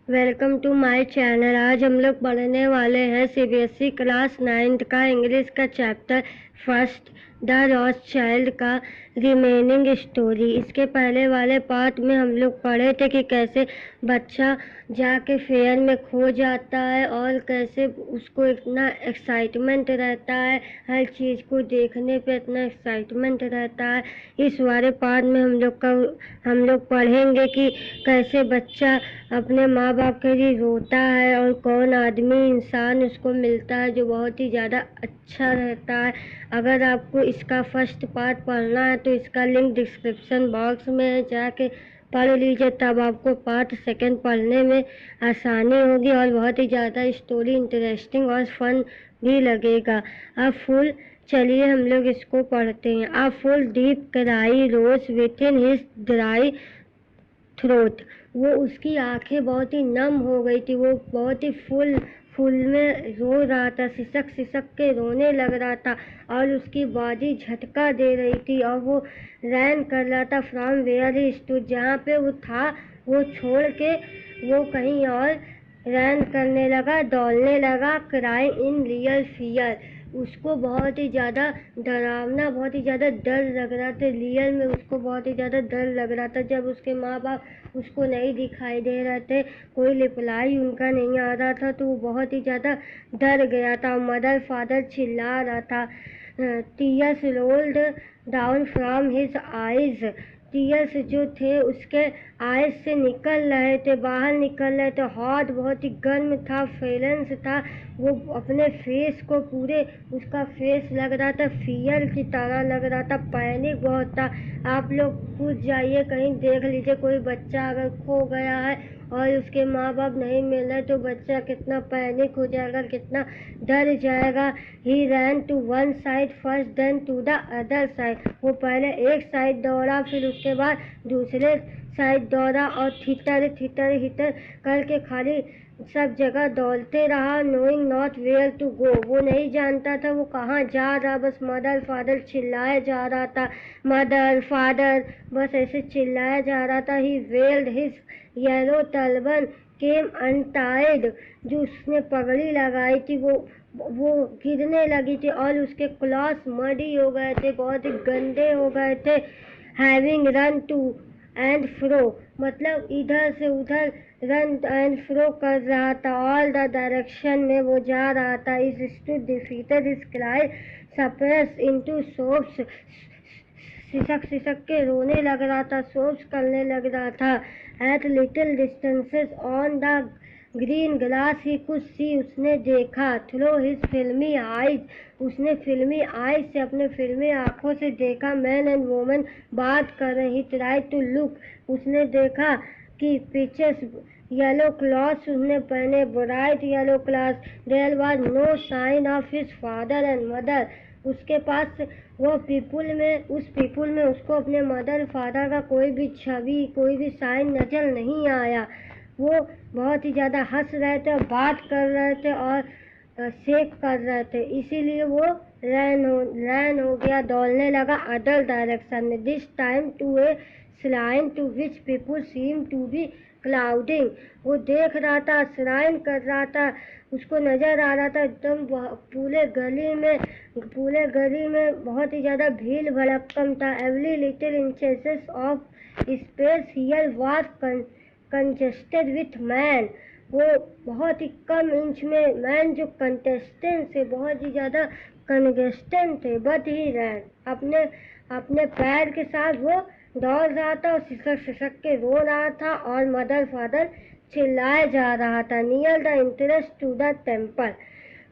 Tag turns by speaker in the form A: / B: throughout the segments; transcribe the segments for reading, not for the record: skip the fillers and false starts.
A: Welcome to my channel. आज हम लोग पढ़ने वाले हैं सीबीएसई क्लास 9th का इंग्लिश का chapter first the lost child का रिमेनिंग स्टोरी। इसके पहले वाले पार्ट में हम लोग पढ़े थे कि कैसे बच्चा जाके फेयर में खो जाता है और कैसे उसको इतना एक्साइटमेंट रहता है, हर चीज़ को देखने पे इतना एक्साइटमेंट रहता है। इस वाले पार्ट में हम लोग पढ़ेंगे कि कैसे बच्चा अपने माँ बाप के लिए रोता है और कौन आदमी इंसान उसको मिलता है जो बहुत ही ज़्यादा अच्छा रहता है। अगर आपको इसका फर्स्ट पार्ट पढ़ना है तो इसका लिंक डिस्क्रिप्शन बॉक्स में है, जाके पढ़ लीजिए, तब आपको पार्ट सेकंड पढ़ने में आसानी होगी और बहुत ही ज़्यादा स्टोरी इंटरेस्टिंग और फन भी लगेगा। चलिए हम लोग इसको पढ़ते हैं। A full deep cry rose within his dry throat. वो उसकी आंखें बहुत ही नम हो गई थी, वो बहुत ही फुल में रो रहा था, सिसक सिसक के रोने लग रहा था और उसकी बॉडी झटका दे रही थी और वो रैन कर रहा था फ्रॉम वेयर ही स्टूड। जहाँ पे वो था वो छोड़ के वो कहीं और रैन करने लगा, दौड़ने लगा। क्राइंग इन रियल फियर, उसको बहुत ही ज़्यादा डरावना, बहुत ही ज़्यादा डर लग रहा था। रियल में उसको बहुत ही ज़्यादा डर लग रहा था जब उसके माँ बाप उसको नहीं दिखाई दे रहे थे, कोई रिप्लाई उनका नहीं आ रहा था, तो वो बहुत ही ज़्यादा डर गया था। मदर फादर चिल्ला रहा था। Tears rolled down from his eyes, tears जो थे उसके आइज से निकल रहे थे, बाहर निकल रहे थे। हॉट बहुत ही गर्म था, फेलेंस था, वो अपने फेस को पूरे उसका फेस लग रहा था फियर की तरह लग रहा था, पैनिक बहुत था। आप लोग खुद जाइए कहीं देख लीजिए, कोई बच्चा अगर खो गया है और उसके माँ बाप नहीं मिल रहे तो बच्चा कितना पैनिक हो जाएगा, कितना डर जाएगा। He ran to one side first then to the other side, वो पहले एक साइड दौड़ा फिर उसके बाद दूसरे साइड दौड़ा और थितर थितर हिटर करके खाली सब जगह दौड़ते रहा। Knowing not where to go, वो नहीं जानता था वो कहाँ जा रहा, बस मदर फादर चिल्लाया जा रहा था, मदर फादर बस ऐसे चिल्लाया जा रहा था। ही वेल्ड हिज येलो टर्बन केम अनटाइड, जो उसने पगड़ी लगाई थी वो गिरने लगी थी और उसके क्लॉथ मडी हो गए थे, बहुत ही गंदे हो गए थे। Having run to and fro, मतलब इधर से उधर रन एंड फ्रो कर रहा था, ऑल द डायरेक्शन में वो जा रहा था। इस स्टूड डिफीटेड इस क्राई सप्रेस इनटू सोप्स, सिसक सिसक के रोने लग रहा था, सोप्स करने लग रहा था। At little distances on the green grass ही कुछ सी, उसने देखा। थ्रो हिज फिल्मी आइज, उसने फिल्मी आइज से अपने फिल्मी आंखों से देखा। मैन एंड वुमन बात कर रहे। ही ट्राई टू लुक, उसने देखा कि पीछे येलो क्लॉथ्स उसने पहने, bright yellow clothes. There was no sign of his father and mother, उसके पास वो उस पीपुल में उसको अपने मदर फादर का कोई भी छवि, कोई भी साइन नजर नहीं आया। वो बहुत ही ज़्यादा हंस रहे थे, बात कर रहे थे और शेक कर रहे थे, इसीलिए वो रैन हो गया, दौड़ने लगा अदर डायरेक्शन में। This time to a shrine to which people seem to be clouding, वो देख रहा था, श्राइन कर रहा था, उसको नजर आ रहा था एकदम पूरे गली में बहुत ही ज़्यादा भीड़ भड़क्कम था। Every little inches of space here was congested with man, वो बहुत ही कम इंच में मैन जो कंटेस्टेंट थे बहुत ही ज़्यादा कंजेस्टेंट थे। बट ही रैन, अपने पैर के साथ वो दौड़ रहा था और सिसक सिसक के रो रहा था और मदर फादर चिल्लाया जा रहा था। Near the entrance to the temple,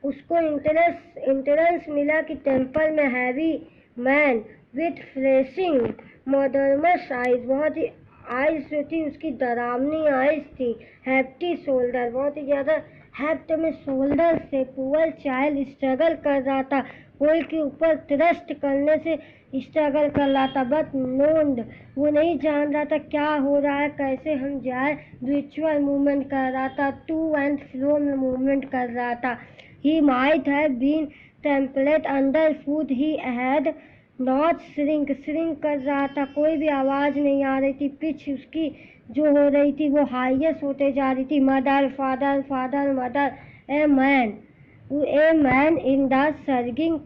A: उसको इंटरेंस मिला कि टेम्पल में हैवी मैन विथ फ्लैशिंग मॉडर्मस आइज, बहुत ही आइज जो थी उसकी डरावनी आइज थी। हैप्टी शोल्डर, बहुत ही ज़्यादा हैप्ट में शोल्डर से। पुअर चाइल्ड स्ट्रगल कर रहा था, कोई के ऊपर ट्रस्ट करने से स्ट्रगल कर रहा था। बट नोन्ड, वो नहीं जान रहा था क्या हो रहा है, कैसे हम जाए। रिचुअल मूवमेंट कर रहा था, टू एंड फ्रो में मूवमेंट कर रहा था। He might have been tempted under food, he had not shrink कर रहा था, कोई भी आवाज़ नहीं आ रही थी। पिच उसकी जो हो रही थी वो हाईएस्ट होते जा रही थी। Mother father father mother, a man in the surging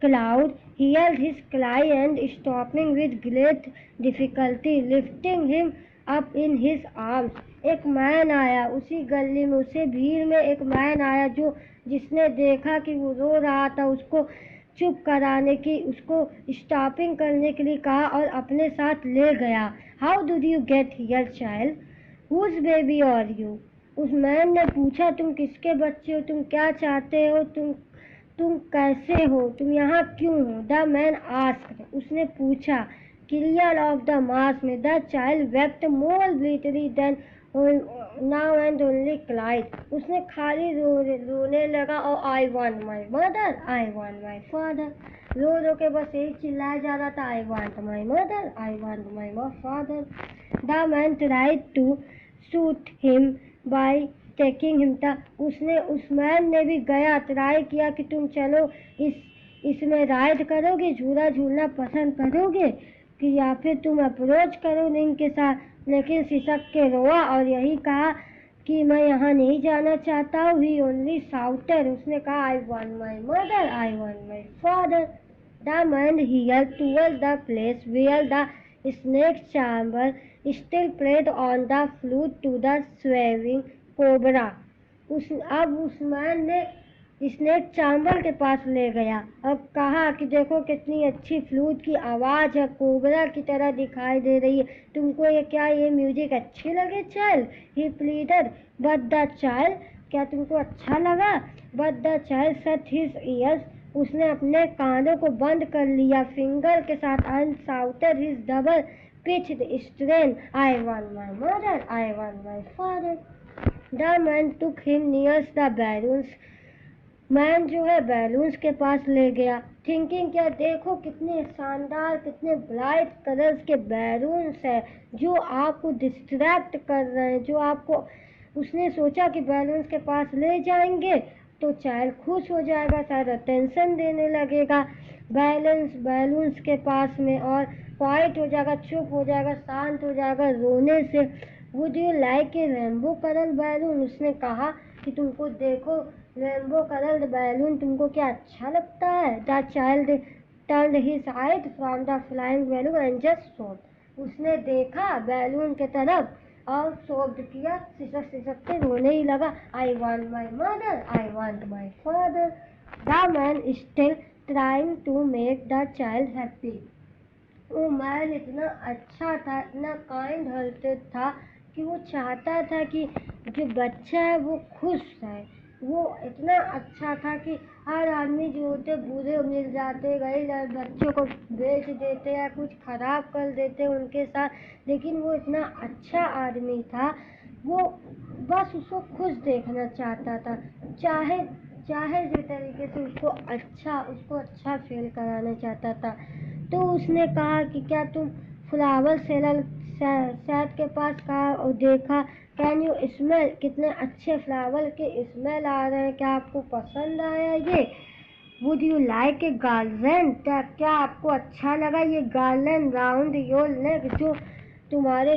A: crowd heard his cry and stopping with great difficulty lifting him up in his arms। एक मैन आया उसी गली में, उसी भीड़ में एक मैन आया जो जिसने देखा कि वो रो रहा था, उसको चुप कराने की, उसको स्टॉपिंग करने के लिए कहा और अपने साथ ले गया। How did you get here child, whose baby are you. उस मैन ने पूछा, तुम किसके बच्चे हो, तुम क्या चाहते हो, तुम कैसे हो, तुम यहाँ क्यों हो। द मैन आस्क्ड, उसने पूछा। क्लियर ऑफ द मास में the child wept more bitterly than now and only cried. उसने खाली रोने लगा और I want my mother, I want my father, रो रो के बस यही चिल्लाया जा रहा था, I want my mother, I want my father. The man tried to soothe him by taking him था। उसने उस मैन ने भी गया, ट्राई किया कि तुम चलो इसमें राइड करोगे, झूला झूलना पसंद करोगे कि या फिर तुम अप्रोच करो रिंग के साथ, लेकिन सिसक के रोआ और यही कहा कि मैं यहाँ नहीं जाना चाहता हूँ। ही ओनली शाउटेड, उसने कहा I want my mother, I want my father. The man here toward the place where the snake charmer still played on the flute to the swaying cobra. अब उस मैन ने स्नेक चार्मर के पास ले गया और कहा कि देखो कितनी अच्छी फ्लूट की आवाज है, कोबरा की तरह दिखाई दे रही है, तुमको ये म्यूजिक अच्छी लगे child. He pleaded but the child, क्या तुमको अच्छा लगा। But the child shut his years, उसने अपने कानों को बंद कर लिया फिंगर के साथ, and shouted his double pitched strain, I want my mother, I want my father. The man took him near the balloons। Man जो है बैलून्स के पास ले गया, थिंकिंग क्या, देखो कितने शानदार, कितने ब्राइट कलर्स के बैलून्स है जो आपको डिस्ट्रैक्ट कर रहे हैं, जो आपको, उसने सोचा कि बैलून्स के पास ले जाएंगे तो चाइल्ड खुश हो जाएगा, शायद अटेंशन देने लगेगा बैलून्स के पास में और क्वाइट हो जाएगा, चुप हो जाएगा, शांत हो जाएगा रोने से। Would you like a rainbow colour balloon, उसने कहा कि तुमको देखो रेनबो कलर बैलून तुमको क्या अच्छा लगता है। The child turned his eyes from the flying balloon and just soft, उसने देखा बैलून के तरफ और सोफ्ट किया, सिसक सिसक के रोने ही लगा, I want my mother, I want my father. The man still trying to make the child happy. वो मैन इतना अच्छा था, इतना काइंड हार्टेड था कि वो चाहता था कि जो बच्चा है वो खुश है। वो इतना अच्छा था कि हर आदमी जो होते बुरे मिल जाते, गए बच्चों को बेच देते या कुछ खराब कर देते उनके साथ, लेकिन वो इतना अच्छा आदमी था, वो बस उसको खुश देखना चाहता था, चाहे जिस तरीके से उसको अच्छा फील कराना चाहता था। तो उसने कहा कि क्या तुम फ्लावर सेलर सैद के पास कहा और देखा, कैन यू स्मेल, कितने अच्छे फ्लावर के स्मेल आ रहे हैं, क्या आपको पसंद आया ये। Would you like a garland, क्या आपको अच्छा लगा ये गार्लैंड राउंड योर नेक, जो तुम्हारे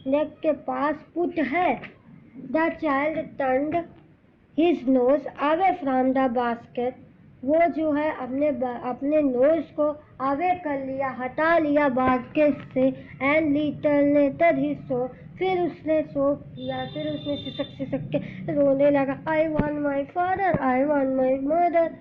A: नेक के पास पुट है। The child turned his nose away from the basket, वो जो है अपने नोज को अवे कर लिया, हटा लिया बास्केट से, एंड लिटरनेटेड हिज सो, फिर उसने सोप किया, फिर उसने सिसक के रोने लगा, I want my father, I want my mother.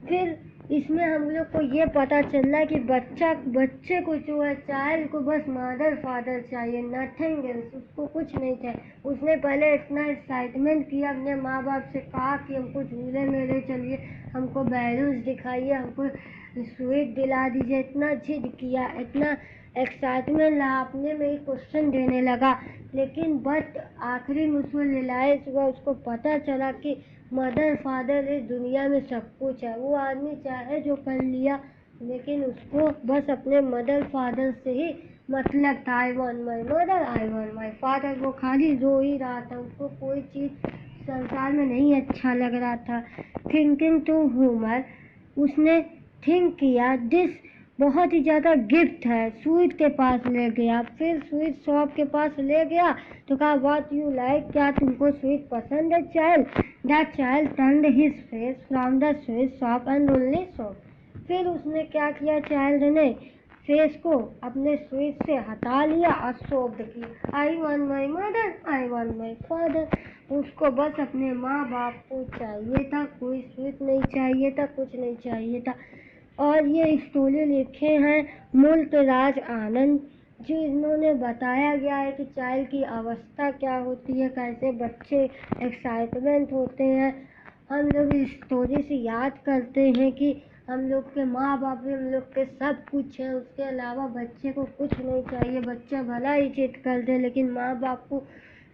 A: फिर इसमें हम लोग को ये पता चल रहा है कि बच्चे को जो है, चाइल्ड को बस मदर फादर चाहिए, नथिंग एल्स, उसको कुछ नहीं चाहिए। उसने पहले इतना एक्साइटमेंट किया, अपने माँ बाप से कहा कि हमको झूले में ले चलिए, हमको बैलून्स दिखाइए, हमको स्वीट दिला दीजिए, इतना जिद किया, इतना एक्साइटमेंट रहा, अपने में ही क्वेश्चन देने लगा, लेकिन बट आखिरी में उसको रियलाइज हुआ, उसको पता चला कि मदर फादर इस दुनिया में सब कुछ है। वो आदमी चाहे जो कर लिया, लेकिन उसको बस अपने मदर फादर से ही मतलब था। I want my mother, I want my father, वो खाली रो ही रहा था, उसको कोई चीज़ संसार में नहीं अच्छा लग रहा था। थिंकिंग टू ह्यूमर, उसने थिंक किया, दिस बहुत ही ज़्यादा गिफ्ट है। स्वीट के पास ले गया, फिर स्वीट शॉप के पास ले गया तो कहा व्हाट यू लाइक, क्या तुमको स्वीट पसंद है child? That child turned his face from the sweet shop and only saw. फिर उसने क्या किया, चाइल्ड ने फेस को अपने स्वीट से हटा लिया और शोब्ड की, I want my mother, I want my father. उसको बस अपने माँ बाप को चाहिए था, कोई स्वीट नहीं चाहिए था, कुछ नहीं चाहिए था। और ये स्टोरी लिखे हैं मुल्क राज आनंद, जो इन्होंने बताया गया है कि चाइल्ड की अवस्था क्या होती है, कैसे बच्चे एक्साइटमेंट होते हैं। हम लोग इस स्टोरी से याद करते हैं कि हम लोग के माँ बाप भी हम लोग के सब कुछ है, उसके अलावा बच्चे को कुछ नहीं चाहिए। बच्चा भला ही जिद कर दे, लेकिन माँ बाप को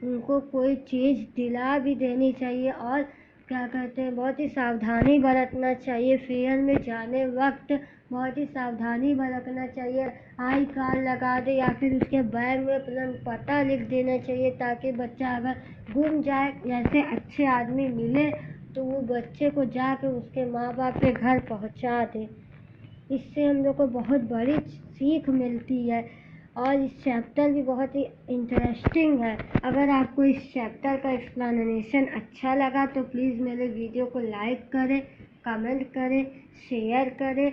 A: उनको कोई चीज़ दिला भी देनी चाहिए। और क्या कहते हैं, बहुत ही सावधानी बरतना चाहिए। फेयर में जाने वक्त बहुत ही सावधानी बरतना चाहिए। आई कार्ड लगा दे या फिर उसके बैग में अपना पता लिख देना चाहिए, ताकि बच्चा अगर गुम जाए, जैसे अच्छे आदमी मिले तो वो बच्चे को जाकर उसके माँ बाप के घर पहुंचा दे। इससे हम लोग को बहुत बड़ी सीख मिलती है। और इस चैप्टर भी बहुत ही इंटरेस्टिंग है। अगर आपको इस चैप्टर का एक्सप्लेनेशन अच्छा लगा तो प्लीज़ मेरे वीडियो को लाइक करें, कमेंट करें, शेयर करें,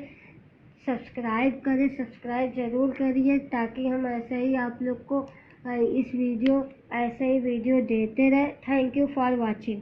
A: सब्सक्राइब ज़रूर करिए, ताकि हम ऐसे ही आप लोग को ऐसे ही वीडियो देते रहें। Thank you for watching.